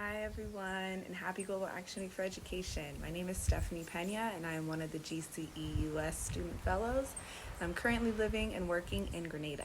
Hi everyone, and happy Global Action Week for Education. My name is Stephanie Pena, and I am one of the GCE-US Student Fellows. I'm currently living and working in Grenada.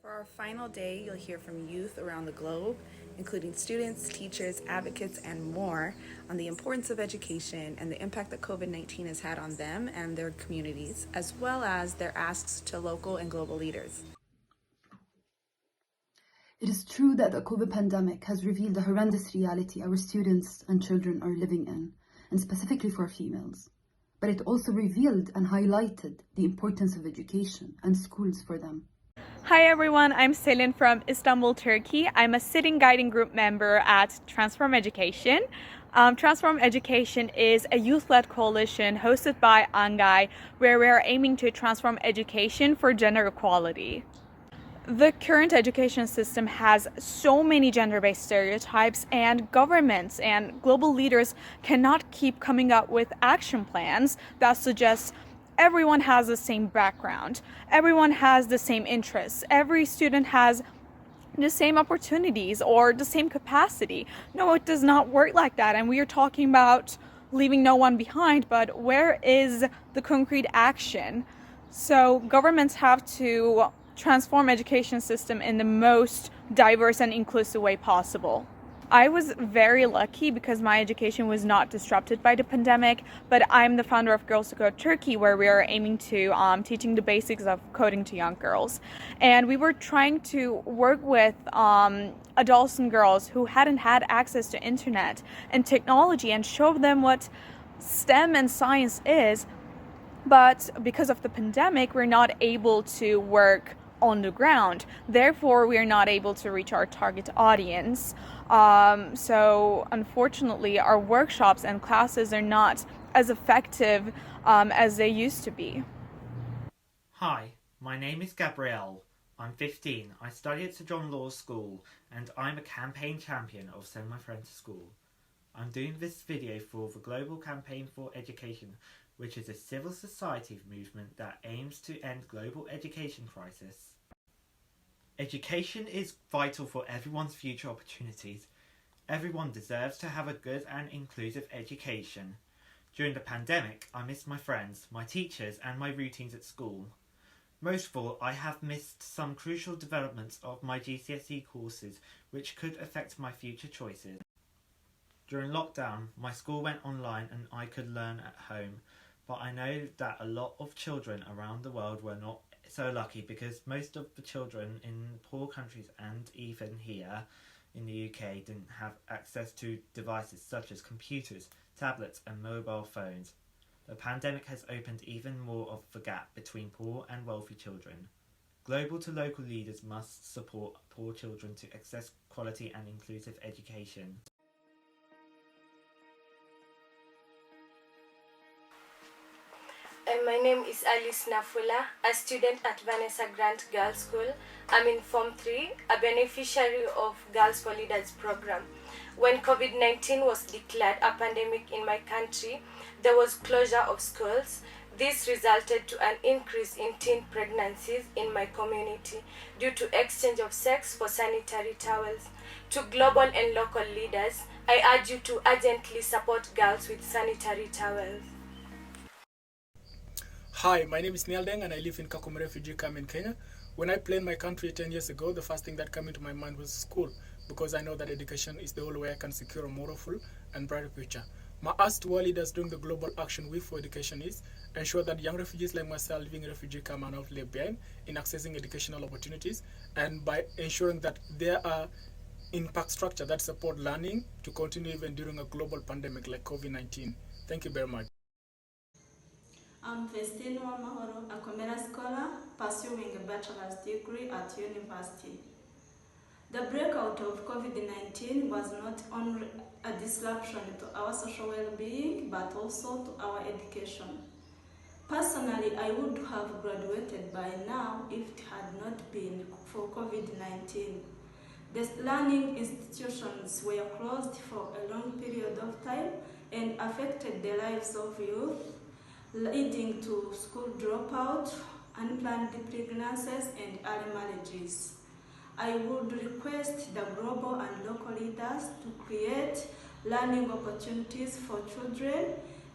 For our final day, you'll hear from youth around the globe, including students, teachers, advocates, and more, on the importance of education and the impact that COVID-19 has had on them and their communities, as well as their asks to local and global leaders. It is true that the COVID pandemic has revealed the horrendous reality our students and children are living in, and specifically for females. But it also revealed and highlighted the importance of education and schools for them. Hi everyone, I'm Selin from Istanbul, Turkey. I'm a sitting guiding group member at Transform Education. Transform Education is a youth-led coalition hosted by Angai, where we are aiming to transform education for gender equality. The current education system has so many gender-based stereotypes, and governments and global leaders cannot keep coming up with action plans that suggest everyone has the same background, everyone has the same interests, every student has the same opportunities or the same capacity. No, it does not work like that, and we are talking about leaving no one behind, but where is the concrete action? So governments have to transform education system in the most diverse and inclusive way possible. I was very lucky because my education was not disrupted by the pandemic, but I'm the founder of Girls to Code Turkey, where we are aiming to teaching the basics of coding to young girls. And we were trying to work with adults and girls who hadn't had access to internet and technology and show them what STEM and science is. But because of the pandemic, we're not able to work on the ground. Therefore, we are not able to reach our target audience. So unfortunately, our workshops and classes are not as effective as they used to be. Hi, my name is Gabrielle. I'm 15. I study at St John Law School, and I'm a campaign champion of Send My Friend to School. I'm doing this video for the Global Campaign for Education, which is a civil society movement that aims to end global education crisis. Education is vital for everyone's future opportunities. Everyone deserves to have a good and inclusive education. During the pandemic, I missed my friends, my teachers, and my routines at school. Most of all, I have missed some crucial developments of my GCSE courses, which could affect my future choices. During lockdown, my school went online and I could learn at home, but I know that a lot of children around the world were not so lucky because most of the children in poor countries and even here in the UK didn't have access to devices such as computers, tablets and mobile phones. The pandemic has opened even more of the gap between poor and wealthy children. Global to local leaders must support poor children to access quality and inclusive education. My name is Alice Nafula, a student at Vanessa Grant Girls School. I'm in Form 3, a beneficiary of Girls for Leaders program. When COVID-19 was declared a pandemic in my country, there was closure of schools. This resulted to an increase in teen pregnancies in my community due to exchange of sex for sanitary towels. To global and local leaders, I urge you to urgently support girls with sanitary towels. Hi, my name is Neil Deng and I live in Kakuma refugee camp in Kenya. When I planned my country 10 years ago, the first thing that came into my mind was school, because I know that education is the only way I can secure a more full and brighter future. My ask to all leaders during the Global Action Week for Education is ensure that young refugees like myself living in refugee camp are not left behind in accessing educational opportunities, and by ensuring that there are impact structure that support learning to continue even during a global pandemic like COVID-19. Thank you very much. I'm Vestine Wamahoro, a Comera scholar pursuing a bachelor's degree at university. The breakout of COVID-19 was not only a disruption to our social well-being, but also to our education. Personally, I would have graduated by now if it had not been for COVID-19. The learning institutions were closed for a long period of time and affected the lives of youth, leading to school dropout, unplanned pregnancies, and early marriages. I would request the global and local leaders to create learning opportunities for children,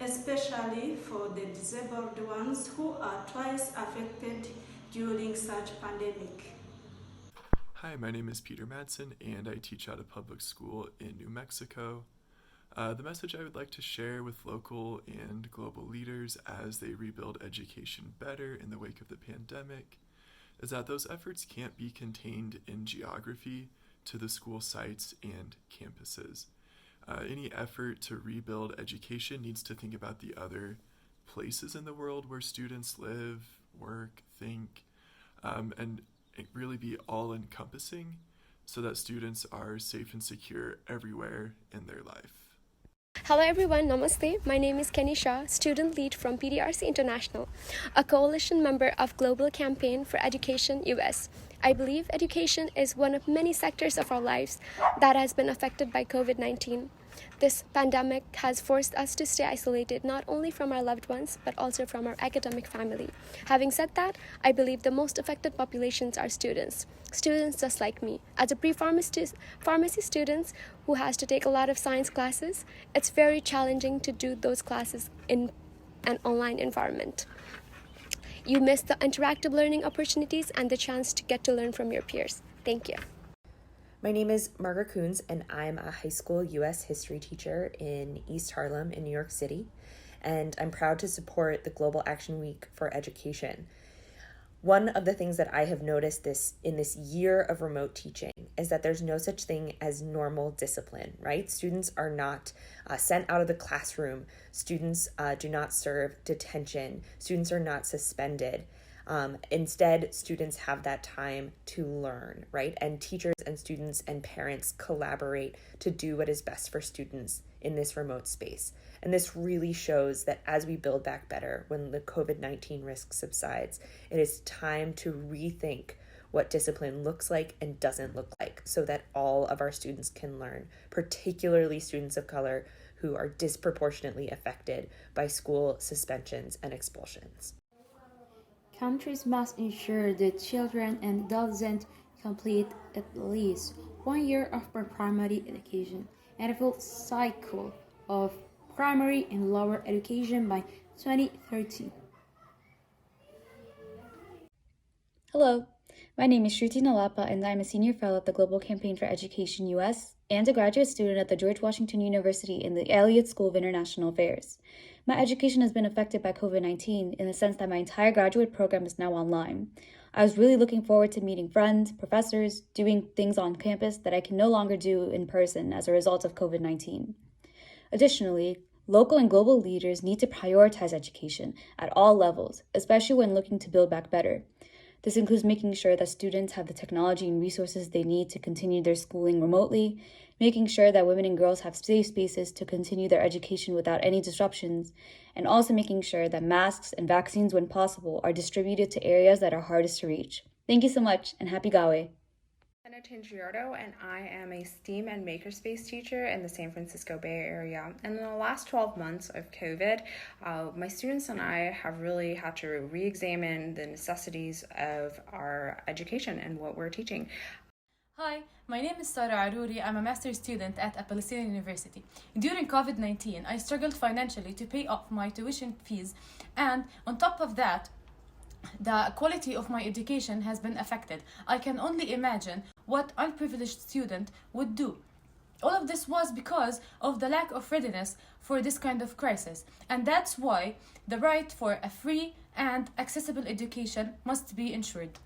especially for the disabled ones who are twice affected during such pandemic. Hi, my name is Peter Madsen, and I teach at a public school in New Mexico. The message I would like to share with local and global leaders as they rebuild education better in the wake of the pandemic is that those efforts can't be contained in geography to the school sites and campuses. Any effort to rebuild education needs to think about the other places in the world where students live, work, think, and it really be all-encompassing so that students are safe and secure everywhere in their life. Hello everyone, Namaste. My name is Kenny Shah, student lead from PDRC International, a coalition member of Global Campaign for GCE-US. I believe education is one of many sectors of our lives that has been affected by COVID-19. This pandemic has forced us to stay isolated not only from our loved ones, but also from our academic family. Having said that, I believe the most affected populations are students. Students just like me. As a pre-pharmacy student who has to take a lot of science classes, it's very challenging to do those classes in an online environment. You miss the interactive learning opportunities and the chance to get to learn from your peers. Thank you. My name is Margaret Coons, and I'm a high school U.S. history teacher in East Harlem in New York City, and I'm proud to support the Global Action Week for Education. One of the things that I have noticed in this year of remote teaching is that there's no such thing as normal discipline, right? Students are not sent out of the classroom. Students do not serve detention. Students are not suspended. Instead, students have that time to learn, right? And teachers and students and parents collaborate to do what is best for students in this remote space. And this really shows that as we build back better, when the COVID-19 risk subsides, it is time to rethink what discipline looks like and doesn't look like so that all of our students can learn, particularly students of color who are disproportionately affected by school suspensions and expulsions. Countries must ensure that children and adolescents complete at least 1 year of primary education and a full cycle of primary and lower education by 2030. Hello, my name is Shruti Nalapa, and I'm a senior fellow at the Global Campaign for GCE-US and a graduate student at the George Washington University in the Elliott School of International Affairs. My education has been affected by COVID-19 in the sense that my entire graduate program is now online. I was really looking forward to meeting friends, professors, doing things on campus that I can no longer do in person as a result of COVID-19. Additionally, local and global leaders need to prioritize education at all levels, especially when looking to build back better. This includes making sure that students have the technology and resources they need to continue their schooling remotely, making sure that women and girls have safe spaces to continue their education without any disruptions, and also making sure that masks and vaccines, when possible, are distributed to areas that are hardest to reach. Thank you so much, and happy GAWE! I'm Anna Giordo, and I am a STEAM and makerspace teacher in the San Francisco Bay Area. And in the last 12 months of COVID, my students and I have really had to re-examine the necessities of our education and what we're teaching. Hi, my name is Sara Arouri. I'm a master's student at a Palestinian university. During COVID-19, I struggled financially to pay off my tuition fees, and on top of that, the quality of my education has been affected. I can only imagine what unprivileged student would do. All of this was because of the lack of readiness for this kind of crisis, and that's why the right for a free and accessible education must be ensured.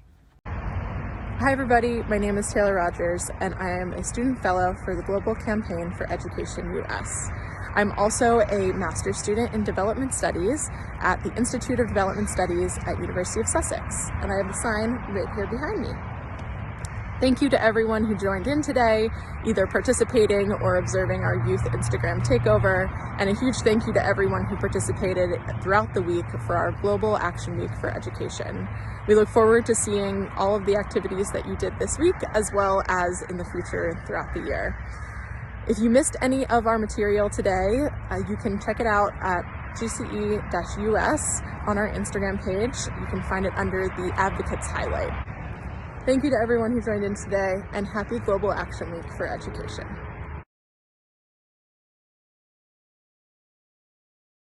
Hi everybody, my name is Taylor Rogers, and I am a student fellow for the Global Campaign for GCE-US. I'm also a master's student in development studies at the Institute of Development Studies at University of Sussex, and I have the sign right here behind me. Thank you to everyone who joined in today, either participating or observing our youth Instagram takeover, and a huge thank you to everyone who participated throughout the week for our Global Action Week for Education. We look forward to seeing all of the activities that you did this week, as well as in the future throughout the year. If you missed any of our material today, you can check it out at GCE-US on our Instagram page. You can find it under the Advocates highlight. Thank you to everyone who joined in today, and happy Global Action Week for Education.